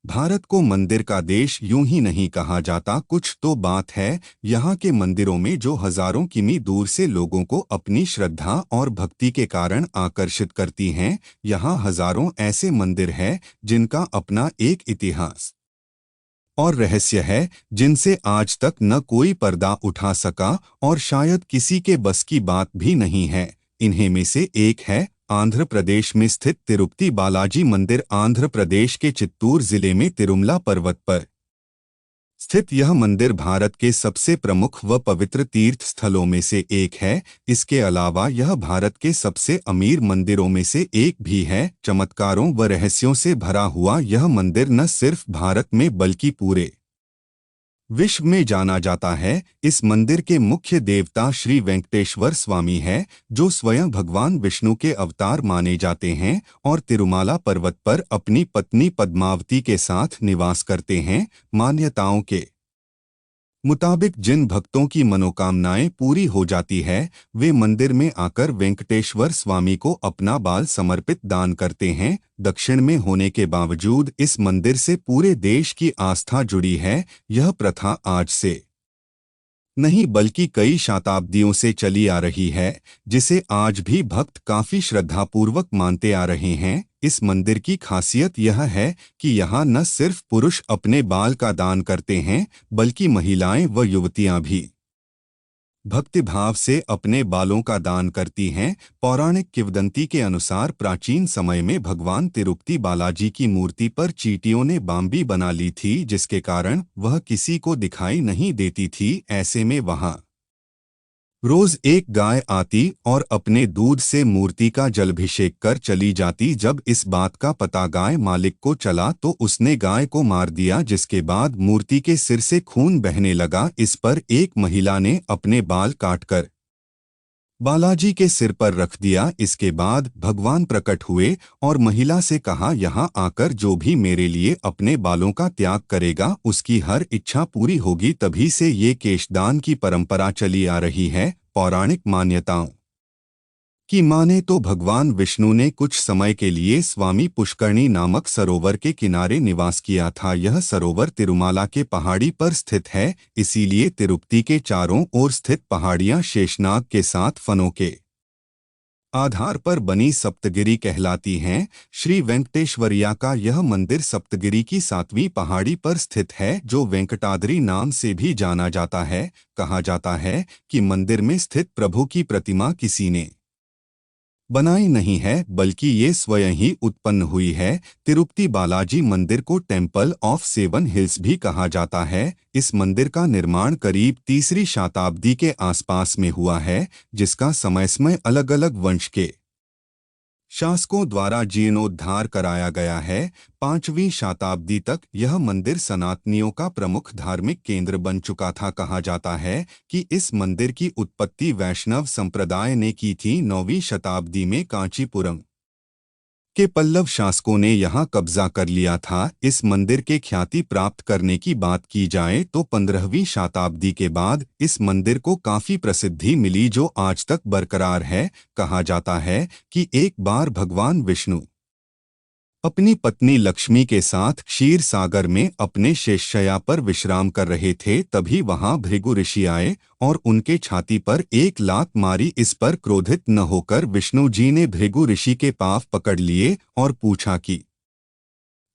भारत को मंदिर का देश यूं ही नहीं कहा जाता, कुछ तो बात है यहाँ के मंदिरों में जो हजारों किमी दूर से लोगों को अपनी श्रद्धा और भक्ति के कारण आकर्षित करती हैं। यहाँ हजारों ऐसे मंदिर हैं जिनका अपना एक इतिहास और रहस्य है, जिनसे आज तक न कोई पर्दा उठा सका और शायद किसी के बस की बात भी नहीं है। इन्हीं में से एक है आंध्र प्रदेश में स्थित तिरुपति बालाजी मंदिर। आंध्र प्रदेश के चित्तूर जिले में तिरुमला पर्वत पर स्थित यह मंदिर भारत के सबसे प्रमुख व पवित्र तीर्थ स्थलों में से एक है। इसके अलावा यह भारत के सबसे अमीर मंदिरों में से एक भी है। चमत्कारों व रहस्यों से भरा हुआ यह मंदिर न सिर्फ भारत में बल्कि पूरे विश्व में जाना जाता है। इस मंदिर के मुख्य देवता श्री वेंकटेश्वर स्वामी है, जो स्वयं भगवान विष्णु के अवतार माने जाते हैं और तिरुमाला पर्वत पर अपनी पत्नी पद्मावती के साथ निवास करते हैं। मान्यताओं के मुताबिक जिन भक्तों की मनोकामनाएं पूरी हो जाती है, वे मंदिर में आकर वेंकटेश्वर स्वामी को अपना बाल समर्पित दान करते हैं। दक्षिण में होने के बावजूद इस मंदिर से पूरे देश की आस्था जुड़ी है। यह प्रथा आज से नहीं बल्कि कई शताब्दियों से चली आ रही है, जिसे आज भी भक्त काफी श्रद्धापूर्वक मानते आ रहे हैं। इस मंदिर की खासियत यह है कि यहाँ न सिर्फ पुरुष अपने बाल का दान करते हैं, बल्कि महिलाएं व युवतियां भी भक्तिभाव से अपने बालों का दान करती हैं। पौराणिक किंवदंती के अनुसार प्राचीन समय में भगवान तिरुपति बालाजी की मूर्ति पर चींटियों ने बाम्बी बना ली थी, जिसके कारण वह किसी को दिखाई नहीं देती थी। ऐसे में वहां रोज एक गाय आती और अपने दूध से मूर्ति का जलाभिषेक कर चली जाती। जब इस बात का पता गाय मालिक को चला तो उसने गाय को मार दिया, जिसके बाद मूर्ति के सिर से खून बहने लगा। इस पर एक महिला ने अपने बाल काटकर बालाजी के सिर पर रख दिया। इसके बाद भगवान प्रकट हुए और महिला से कहा, यहाँ आकर जो भी मेरे लिए अपने बालों का त्याग करेगा, उसकी हर इच्छा पूरी होगी। तभी से ये केशदान की परंपरा चली आ रही है। पौराणिक मान्यताओं की माने तो भगवान विष्णु ने कुछ समय के लिए स्वामी पुष्करणी नामक सरोवर के किनारे निवास किया था। यह सरोवर तिरुमाला के पहाड़ी पर स्थित है, इसीलिए तिरुपति के चारों ओर स्थित पहाड़ियां शेषनाग के 7 फनों के आधार पर बनी सप्तगिरी कहलाती हैं। श्री वेंकटेश्वरिया का यह मंदिर सप्तगिरी की 7वीं पहाड़ी पर स्थित है, जो वेंकटाद्रि नाम से भी जाना जाता है। कहा जाता है कि मंदिर में स्थित प्रभु की प्रतिमा किसी ने बनाई नहीं है, बल्कि ये स्वयं ही उत्पन्न हुई है। तिरुपति बालाजी मंदिर को टेम्पल ऑफ 7 हिल्स भी कहा जाता है। इस मंदिर का निर्माण करीब 3री शताब्दी के आसपास में हुआ है, जिसका समय अलग-अलग वंश के शासकों द्वारा जीर्णोद्धार कराया गया है। 5वीं शताब्दी तक यह मंदिर सनातनियों का प्रमुख धार्मिक केंद्र बन चुका था। कहा जाता है कि इस मंदिर की उत्पत्ति वैष्णव संप्रदाय ने की थी। 9वीं शताब्दी में कांचीपुरम के पल्लव शासकों ने यहाँ कब्जा कर लिया था। इस मंदिर के ख्याति प्राप्त करने की बात की जाए तो 15वीं शताब्दी के बाद इस मंदिर को काफी प्रसिद्धि मिली, जो आज तक बरकरार है। कहा जाता है कि एक बार भगवान विष्णु अपनी पत्नी लक्ष्मी के साथ क्षीर सागर में अपने शेषशय्या पर विश्राम कर रहे थे। तभी वहां भृगु ऋषि आए और उनके छाती पर एक लात मारी। इस पर क्रोधित न होकर विष्णु जी ने भृगु ऋषि के पांव पकड़ लिए और पूछा कि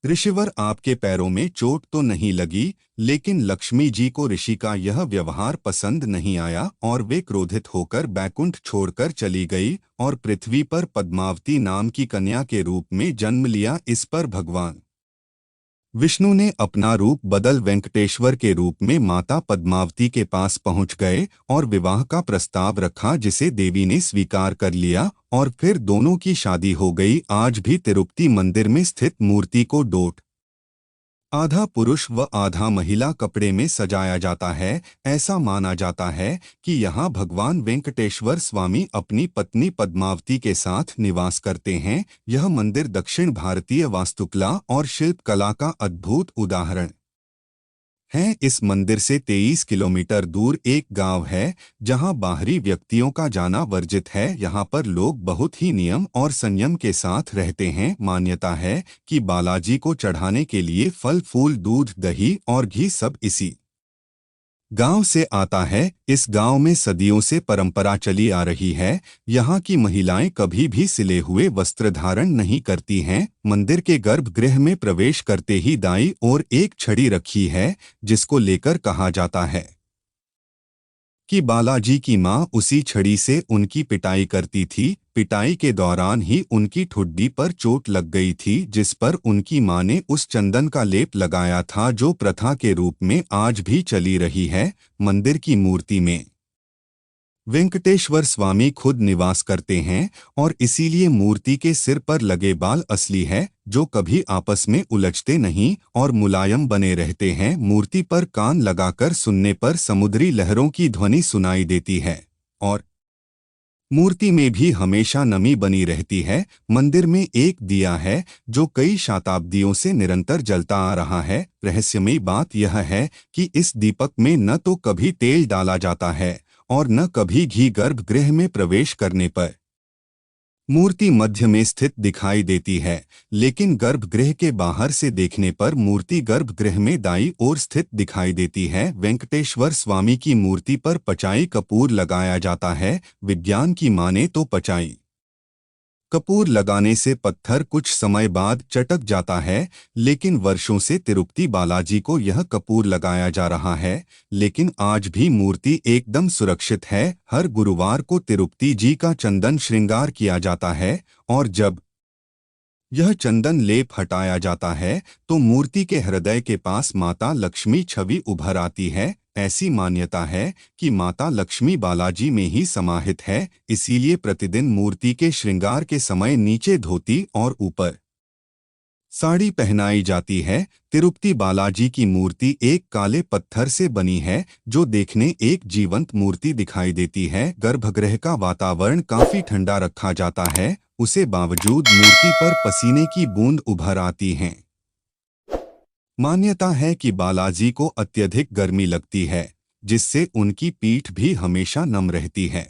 ऋषिवर, आपके पैरों में चोट तो नहीं लगी? लेकिन लक्ष्मी जी को ऋषि का यह व्यवहार पसंद नहीं आया और वे क्रोधित होकर बैकुंठ छोड़कर चली गई और पृथ्वी पर पद्मावती नाम की कन्या के रूप में जन्म लिया। इस पर भगवान विष्णु ने अपना रूप बदल वेंकटेश्वर के रूप में माता पद्मावती के पास पहुंच गए और विवाह का प्रस्ताव रखा, जिसे देवी ने स्वीकार कर लिया और फिर दोनों की शादी हो गई। आज भी तिरुपति मंदिर में स्थित मूर्ति को डोट आधा पुरुष व आधा महिला कपड़े में सजाया जाता है। ऐसा माना जाता है कि यहाँ भगवान वेंकटेश्वर स्वामी अपनी पत्नी पद्मावती के साथ निवास करते हैं। यह मंदिर दक्षिण भारतीय वास्तुकला और शिल्पकला का अद्भुत उदाहरण हैं। इस मंदिर से 23 किलोमीटर दूर एक गांव है जहां बाहरी व्यक्तियों का जाना वर्जित है। यहां पर लोग बहुत ही नियम और संयम के साथ रहते हैं। मान्यता है कि बालाजी को चढ़ाने के लिए फल फूल दूध दही और घी सब इसी गांव से आता है। इस गांव में सदियों से परंपरा चली आ रही है। यहाँ की महिलाएं कभी भी सिले हुए वस्त्र धारण नहीं करती हैं। मंदिर के गर्भगृह में प्रवेश करते ही दाईं ओर एक छड़ी रखी है जिसको लेकर कहा जाता है कि बालाजी की मां उसी छड़ी से उनकी पिटाई करती थी। पिटाई के दौरान ही उनकी ठुड्डी पर चोट लग गई थी जिस पर उनकी मां ने उस चंदन का लेप लगाया था जो प्रथा के रूप में आज भी चली रही है। मंदिर की मूर्ति में वेंकटेश्वर स्वामी खुद निवास करते हैं और इसीलिए मूर्ति के सिर पर लगे बाल असली है जो कभी आपस में उलझते नहीं और मुलायम बने रहते हैं। मूर्ति पर कान लगाकर सुनने पर समुद्री लहरों की ध्वनि सुनाई देती है और मूर्ति में भी हमेशा नमी बनी रहती है। मंदिर में एक दिया है जो कई शताब्दियों से निरंतर जलता आ रहा है। रहस्यमयी बात यह है कि इस दीपक में न तो कभी तेल डाला जाता है और न कभी घी। गर्भगृह में प्रवेश करने पर मूर्ति मध्य में स्थित दिखाई देती है, लेकिन गर्भगृह के बाहर से देखने पर मूर्ति गर्भगृह में दाईं ओर स्थित दिखाई देती है। वेंकटेश्वर स्वामी की मूर्ति पर पचाई कपूर लगाया जाता है। विज्ञान की माने तो पचाई कपूर लगाने से पत्थर कुछ समय बाद चटक जाता है, लेकिन वर्षों से तिरुपति बालाजी को यह कपूर लगाया जा रहा है। लेकिन आज भी मूर्ति एकदम सुरक्षित है। हर गुरुवार को तिरुपति जी का चंदन श्रृंगार किया जाता है और जब यह चंदन लेप हटाया जाता है तो मूर्ति के हृदय के पास माता लक्ष्मी छवि उभर आती है। ऐसी मान्यता है कि माता लक्ष्मी बालाजी में ही समाहित है। इसीलिए प्रतिदिन मूर्ति के श्रृंगार के समय नीचे धोती और ऊपर साड़ी पहनाई जाती है। तिरुपति बालाजी की मूर्ति एक काले पत्थर से बनी है जो देखने एक जीवंत मूर्ति दिखाई देती है। गर्भगृह का वातावरण काफी ठंडा रखा जाता है, उसे बावजूद मूर्ति पर पसीने की बूंद उभर आती हैं। मान्यता है कि बालाजी को अत्यधिक गर्मी लगती है जिससे उनकी पीठ भी हमेशा नम रहती है।